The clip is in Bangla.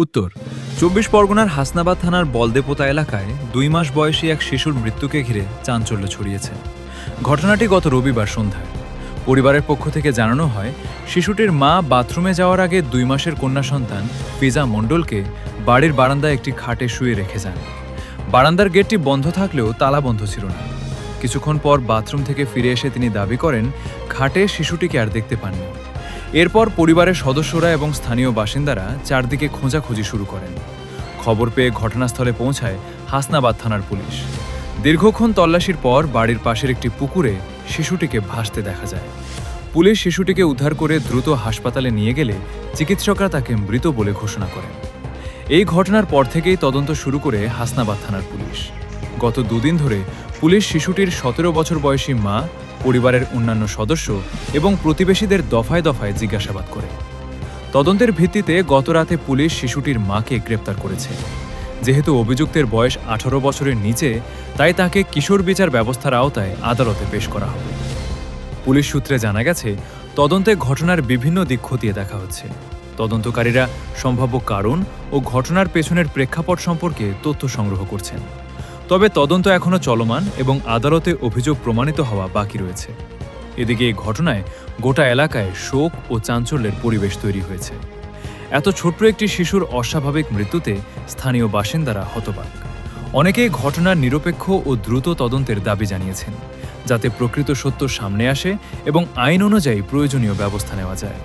উত্তর ২৪ পরগনার হাসনাবাদ থানার বলদেপোতা এলাকায় ২ মাস বয়সী এক শিশুর মৃত্যুকে ঘিরে চাঞ্চল্য ছড়িয়েছে। ঘটনাটি গত রবিবার সন্ধ্যায়। পরিবারের পক্ষ থেকে জানানো হয়, শিশুটির মা বাথরুমে যাওয়ার আগে ২ মাসের কন্যা সন্তান ফিজা মণ্ডলকে বাড়ির বারান্দায় একটি খাটে শুয়ে রেখে যান। বারান্দার গেটটি বন্ধ থাকলেও তালা বন্ধ ছিল না। কিছুক্ষণ পর বাথরুম থেকে ফিরে এসে তিনি দাবি করেন, খাটে শিশুটিকে আর দেখতে পাননি। এরপর পরিবারের সদস্যরা এবং স্থানীয় বাসিন্দারা চারদিকে খোঁজাখুঁজি শুরু করেন। খবর পেয়ে ঘটনাস্থলে পৌঁছায় হাসনাবাদ থানার পুলিশ। দীর্ঘক্ষণ তল্লাশির পর বাড়ির পাশের একটি পুকুরে শিশুটিকে ভাসতে দেখা যায়। পুলিশ শিশুটিকে উদ্ধার করে দ্রুত হাসপাতালে নিয়ে গেলে চিকিৎসকরা তাকে মৃত বলে ঘোষণা করেন। এই ঘটনার পর থেকেই তদন্ত শুরু করে হাসনাবাদ থানার পুলিশ। গত দুদিন ধরে পুলিশ শিশুটির ১৭ বছর বয়সী মা, পরিবারের অন্যান্য সদস্য এবং প্রতিবেশীদের দফায় দফায় জিজ্ঞাসাবাদ করে। তদন্তের ভিত্তিতে গতরাতে পুলিশ শিশুটির মাকে গ্রেপ্তার করেছে। যেহেতু অভিযুক্তের বয়স ১৮ বছরের নিচে, তাই তাকে কিশোর বিচার ব্যবস্থার আওতায় আদালতে পেশ করা হবে। পুলিশ সূত্রে জানা গেছে, তদন্তে ঘটনার বিভিন্ন দিক খতিয়ে দেখা হচ্ছে। তদন্তকারীরা সম্ভাব্য কারণ ও ঘটনার পেছনের প্রেক্ষাপট সম্পর্কে তথ্য সংগ্রহ করছেন। তবে তদন্ত এখনও চলমান এবং আদালতে অভিযোগ প্রমাণিত হওয়া বাকি রয়েছে। এদিকে এই ঘটনায় গোটা এলাকায় শোক ও চাঞ্চল্যের পরিবেশ তৈরি হয়েছে। এত ছোট্ট একটি শিশুর অস্বাভাবিক মৃত্যুতে স্থানীয় বাসিন্দারা হতবাক। অনেকেই ঘটনার নিরপেক্ষ ও দ্রুত তদন্তের দাবি জানিয়েছেন, যাতে প্রকৃত সত্য সামনে আসে এবং আইন অনুযায়ী প্রয়োজনীয় ব্যবস্থা নেওয়া যায়।